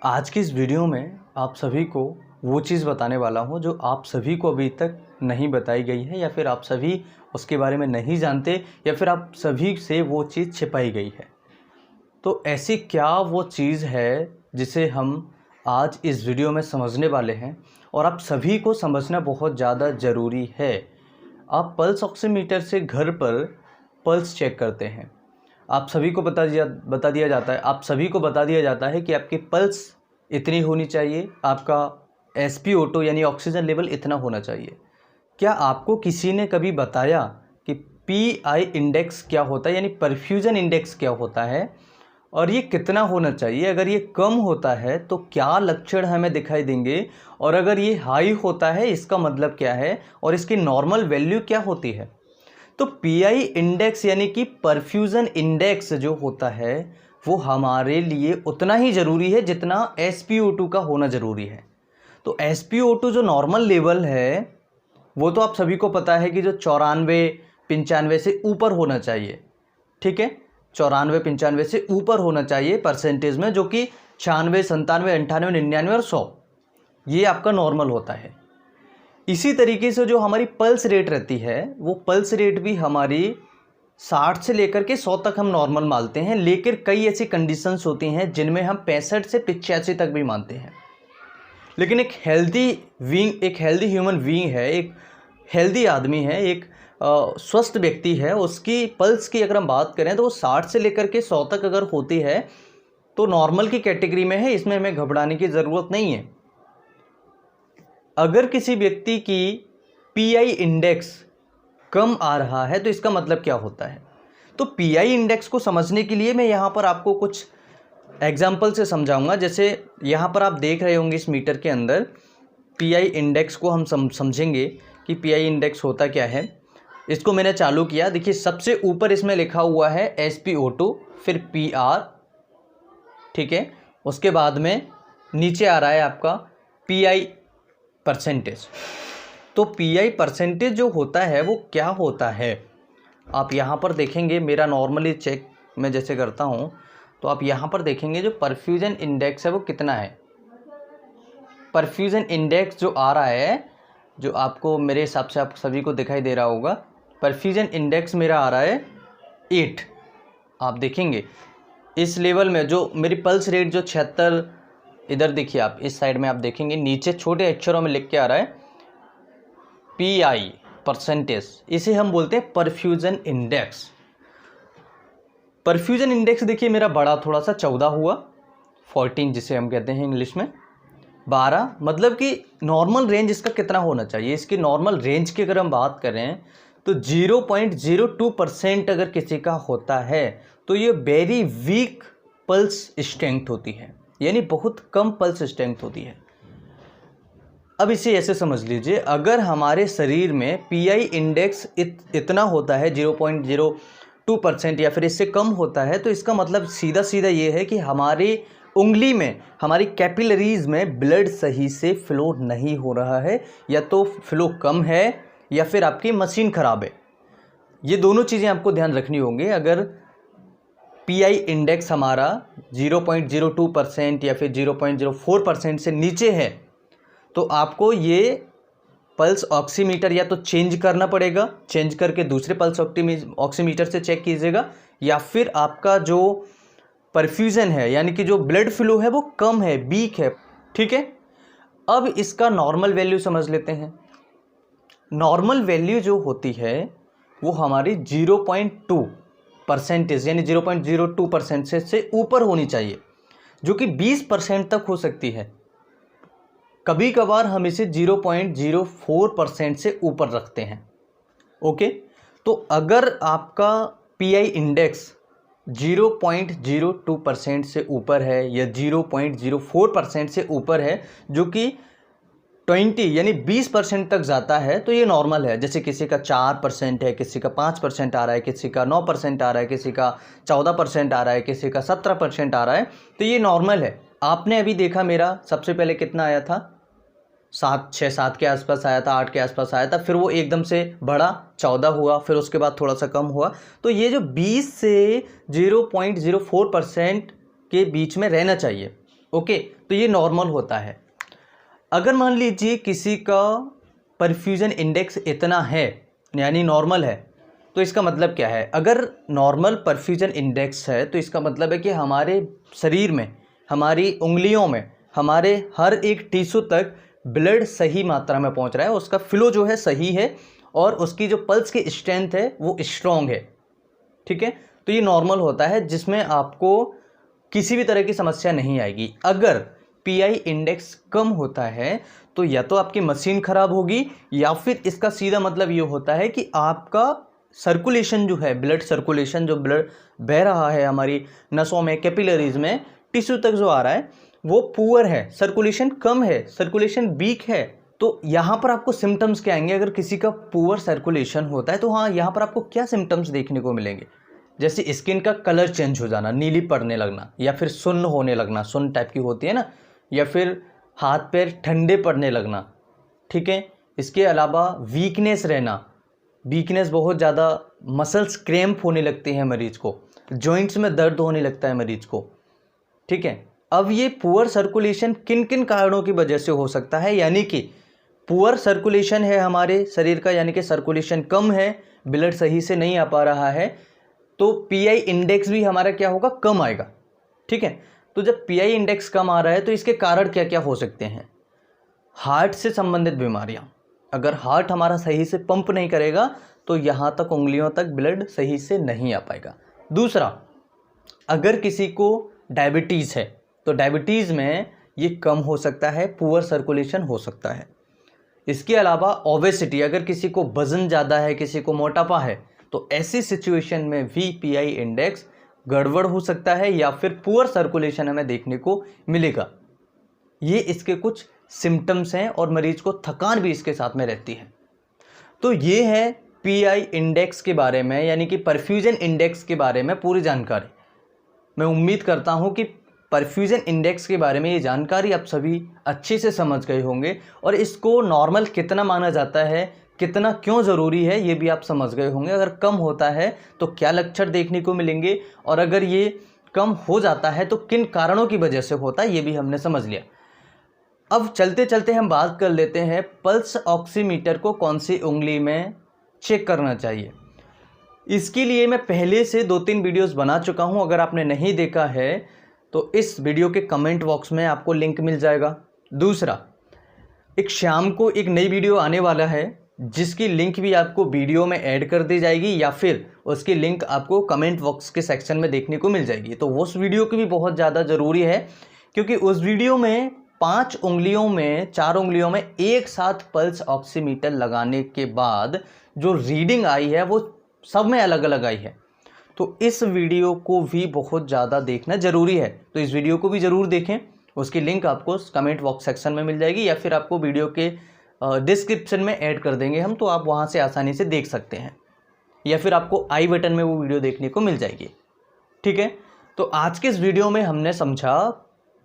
आज की इस वीडियो में आप सभी को वो चीज़ बताने वाला हूँ जो आप सभी को अभी तक नहीं बताई गई है या फिर आप सभी उसके बारे में नहीं जानते या फिर आप सभी से वो चीज़ छिपाई गई है। तो ऐसी क्या वो चीज़ है जिसे हम आज इस वीडियो में समझने वाले हैं और आप सभी को समझना बहुत ज़्यादा ज़रूरी है। आप पल्स ऑक्सीमीटर से घर पर पल्स चेक करते हैं। आप सभी को बता दिया जाता है कि आपकी पल्स इतनी होनी चाहिए, आपका SpO2 यानी ऑक्सीजन लेवल इतना होना चाहिए। क्या आपको किसी ने कभी बताया कि PI इंडेक्स क्या होता है यानी परफ्यूजन इंडेक्स क्या होता है और ये कितना होना चाहिए? अगर ये कम होता है तो क्या लक्षण हमें दिखाई देंगे और अगर ये हाई होता है इसका मतलब क्या है और इसकी नॉर्मल वैल्यू क्या होती है? तो PI इंडेक्स यानी कि परफ्यूजन इंडेक्स जो होता है वो हमारे लिए उतना ही ज़रूरी है जितना SpO2 का होना ज़रूरी है। तो SpO2 जो नॉर्मल लेवल है वो तो आप सभी को पता है कि जो 94-95 से ऊपर होना चाहिए, ठीक है, 94-95 से ऊपर होना चाहिए परसेंटेज में, जो कि 96, 97, 98, 99 और 100 ये आपका नॉर्मल होता है। इसी तरीके से जो हमारी पल्स रेट रहती है वो पल्स रेट भी हमारी 60 से लेकर के 100 तक हम नॉर्मल मानते हैं, लेकिन कई ऐसी कंडीशंस होती हैं जिनमें हम 65 से 85 तक भी मानते हैं। लेकिन एक हेल्दी ह्यूमन बीइंग है, एक हेल्दी आदमी है, एक स्वस्थ व्यक्ति है, उसकी पल्स की अगर हम बात करें तो वो 60 से लेकर के 100 तक अगर होती है तो नॉर्मल की कैटेगरी में है, इसमें हमें घबराने की ज़रूरत नहीं है। अगर किसी व्यक्ति की PI इंडेक्स कम आ रहा है तो इसका मतलब क्या होता है? तो PI इंडेक्स को समझने के लिए मैं यहाँ पर आपको कुछ एग्जाम्पल से समझाऊंगा। जैसे यहाँ पर आप देख रहे होंगे इस मीटर के अंदर PI इंडेक्स को हम समझेंगे कि PI इंडेक्स होता क्या है। इसको मैंने चालू किया, देखिए सबसे ऊपर इसमें लिखा हुआ है SpO2, फिर PR, ठीक है, उसके बाद में नीचे आ रहा है आपका PI परसेंटेज। तो PI परसेंटेज जो होता है वो क्या होता है आप यहाँ पर देखेंगे। मेरा नॉर्मली चेक मैं जैसे करता हूँ तो आप यहाँ पर देखेंगे जो परफ्यूजन इंडेक्स है वो कितना है। परफ्यूजन इंडेक्स जो आ रहा है, जो आपको मेरे हिसाब से आप सभी को दिखाई दे रहा होगा, परफ्यूजन इंडेक्स मेरा आ रहा है 8। आप देखेंगे इस लेवल में जो मेरी पल्स रेट जो 76, इधर देखिए आप इस साइड में आप देखेंगे नीचे छोटे अक्षरों में लिख के आ रहा है PI परसेंटेज, इसे हम बोलते हैं परफ्यूजन इंडेक्स। परफ्यूजन इंडेक्स देखिए मेरा बड़ा थोड़ा सा 14 हुआ, 14 जिसे हम कहते हैं इंग्लिश में 12, मतलब कि नॉर्मल रेंज इसका कितना होना चाहिए। इसकी नॉर्मल रेंज की अगर हम बात करें तो 0.02% अगर किसी का होता है तो ये वेरी वीक पल्स स्ट्रेंथ होती है, यानी बहुत कम पल्स स्ट्रेंथ होती है। अब इसे ऐसे समझ लीजिए, अगर हमारे शरीर में PI इंडेक्स इतना होता है 0.02% या फिर इससे कम होता है तो इसका मतलब सीधा सीधा ये है कि हमारी उंगली में, हमारी कैपिलरीज में ब्लड सही से फ्लो नहीं हो रहा है, या तो फ्लो कम है या फिर आपकी मशीन ख़राब है। ये दोनों चीज़ें आपको ध्यान रखनी होंगी। अगर PI इंडेक्स हमारा 0.02% या फिर 0.04% से नीचे है तो आपको ये पल्स ऑक्सीमीटर या तो चेंज करना पड़ेगा, चेंज करके दूसरे पल्स ऑक्सीमीटर से चेक कीजिएगा, या फिर आपका जो परफ्यूजन है यानी कि जो ब्लड फ्लो है वो कम है, वीक है, ठीक है। अब इसका नॉर्मल वैल्यू समझ लेते हैं। नॉर्मल वैल्यू जो होती है वो हमारी 0.2% यानी 0.02% से ऊपर होनी चाहिए, जो कि 20% तक हो सकती है। कभी कभार हम इसे 0.04% से ऊपर रखते हैं, ओके। तो अगर आपका PI इंडेक्स 0.02% से ऊपर है या 0.04% से ऊपर है, जो कि 20 यानी 20% तक जाता है तो ये नॉर्मल है। जैसे किसी का 4% है, किसी का 5% आ रहा है, किसी का 9% आ रहा है, किसी का 14% आ रहा है, किसी का 17% आ रहा है, तो ये नॉर्मल है। आपने अभी देखा मेरा सबसे पहले कितना आया था, 7 के आसपास आया था, 8 के आसपास आया था, फिर वो एकदम से बढ़ा 14 हुआ, फिर उसके बाद थोड़ा सा कम हुआ। तो ये जो 20 से 0.04% के बीच में रहना चाहिए, ओके। तो ये नॉर्मल होता है। अगर मान लीजिए किसी का परफ्यूजन इंडेक्स इतना है यानी नॉर्मल है, तो इसका मतलब क्या है? अगर नॉर्मल परफ्यूजन इंडेक्स है तो इसका मतलब है कि हमारे शरीर में, हमारी उंगलियों में, हमारे हर एक टिश्यू तक ब्लड सही मात्रा में पहुंच रहा है, उसका फ्लो जो है सही है और उसकी जो पल्स की स्ट्रेंथ है वो स्ट्रॉन्ग है। ठीक है, तो ये नॉर्मल होता है जिसमें आपको किसी भी तरह की समस्या नहीं आएगी। अगर पीआई इंडेक्स कम होता है तो या तो आपकी मशीन खराब होगी या फिर इसका सीधा मतलब ये होता है कि आपका सर्कुलेशन जो है, ब्लड सर्कुलेशन, जो ब्लड बह रहा है हमारी नसों में, कैपिलरीज में, टिश्यू तक जो आ रहा है वो पुअर है, सर्कुलेशन कम है, सर्कुलेशन वीक है। तो यहाँ पर आपको सिम्टम्स क्या आएंगे? अगर किसी का पुअर सर्कुलेशन होता है तो हाँ, यहाँ पर आपको क्या सिम्टम्स देखने को मिलेंगे? जैसे स्किन का कलर चेंज हो जाना, नीली पड़ने लगना, या फिर सुन्न होने लगना, सुन्न टाइप की होती है ना, या फिर हाथ पैर ठंडे पड़ने लगना। ठीक है, इसके अलावा वीकनेस रहना, वीकनेस बहुत ज़्यादा, मसल्स क्रैम्प होने लगते हैं मरीज को, जॉइंट्स में दर्द होने लगता है मरीज को। ठीक है, अब ये पुअर सर्कुलेशन किन किन कारणों की वजह से हो सकता है? यानी कि पुअर सर्कुलेशन है हमारे शरीर का, यानी कि सर्कुलेशन कम है, ब्लड सही से नहीं आ पा रहा है, तो पीआई इंडेक्स भी हमारा क्या होगा? कम आएगा। ठीक है, तो जब पीआई इंडेक्स कम आ रहा है तो इसके कारण क्या क्या हो सकते हैं? हार्ट से संबंधित बीमारियां, अगर हार्ट हमारा सही से पंप नहीं करेगा तो यहाँ तक, उंगलियों तक ब्लड सही से नहीं आ पाएगा। दूसरा, अगर किसी को डायबिटीज़ है तो डायबिटीज़ में ये कम हो सकता है, पुअर सर्कुलेशन हो सकता है। इसके अलावा ओबेसिटी, अगर किसी को वजन ज़्यादा है, किसी को मोटापा है, तो ऐसी सिचुएशन में भी पीआई इंडेक्स गड़बड़ हो सकता है या फिर पुअर सर्कुलेशन हमें देखने को मिलेगा। ये इसके कुछ सिम्टम्स हैं और मरीज को थकान भी इसके साथ में रहती है। तो ये है पीआई इंडेक्स के बारे में, यानी कि परफ्यूजन इंडेक्स के बारे में पूरी जानकारी। मैं उम्मीद करता हूँ कि परफ्यूजन इंडेक्स के बारे में ये जानकारी आप सभी अच्छे से समझ गए होंगे और इसको नॉर्मल कितना माना जाता है, कितना क्यों ज़रूरी है, ये भी आप समझ गए होंगे। अगर कम होता है तो क्या लक्षण देखने को मिलेंगे और अगर ये कम हो जाता है तो किन कारणों की वजह से होता है, ये भी हमने समझ लिया। अब चलते चलते हम बात कर लेते हैं पल्स ऑक्सीमीटर को कौन सी उंगली में चेक करना चाहिए। इसके लिए मैं पहले से 2-3 वीडियोस बना चुका हूं, अगर आपने नहीं देखा है तो इस वीडियो के कमेंट बॉक्स में आपको लिंक मिल जाएगा। दूसरा, एक शाम को एक नई वीडियो आने वाला है जिसकी लिंक भी आपको वीडियो में ऐड कर दी जाएगी या फिर उसकी लिंक आपको कमेंट बॉक्स के सेक्शन में देखने को मिल जाएगी। तो उस वीडियो की भी बहुत ज़्यादा ज़रूरी है क्योंकि उस वीडियो में 4 उंगलियों में एक साथ पल्स ऑक्सीमीटर लगाने के बाद जो रीडिंग आई है वो सब में अलग अलग आई है। तो इस वीडियो को भी बहुत ज़्यादा देखना ज़रूरी है, तो इस वीडियो को भी ज़रूर देखें। उसकी लिंक आपको कमेंट बॉक्स सेक्शन में मिल जाएगी या फिर आपको वीडियो के डिस्क्रिप्शन में ऐड कर देंगे हम, तो आप वहाँ से आसानी से देख सकते हैं या फिर आपको आई बटन में वो वीडियो देखने को मिल जाएगी। ठीक है, तो आज के इस वीडियो में हमने समझा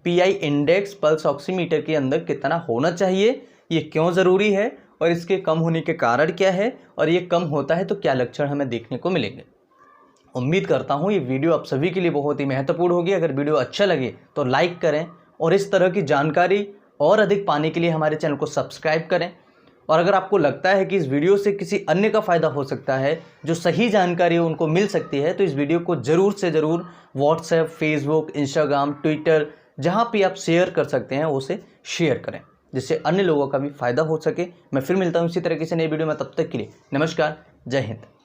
पीआई इंडेक्स पल्स ऑक्सीमीटर के अंदर कितना होना चाहिए, ये क्यों ज़रूरी है और इसके कम होने के कारण क्या है, और ये कम होता है तो क्या लक्षण हमें देखने को मिलेंगे। उम्मीद करता हूँ ये वीडियो आप सभी के लिए बहुत ही महत्वपूर्ण होगी। अगर वीडियो अच्छा लगे तो लाइक करें और इस तरह की जानकारी और अधिक पाने के लिए हमारे चैनल को सब्सक्राइब करें। और अगर आपको लगता है कि इस वीडियो से किसी अन्य का फ़ायदा हो सकता है, जो सही जानकारी उनको मिल सकती है, तो इस वीडियो को ज़रूर से ज़रूर व्हाट्सएप, फेसबुक, इंस्टाग्राम, ट्विटर, जहाँ भी आप शेयर कर सकते हैं उसे शेयर करें जिससे अन्य लोगों का भी फ़ायदा हो सके। मैं फिर मिलता हूँ इसी तरह की नई वीडियो में, तब तक के लिए नमस्कार, जय हिंद।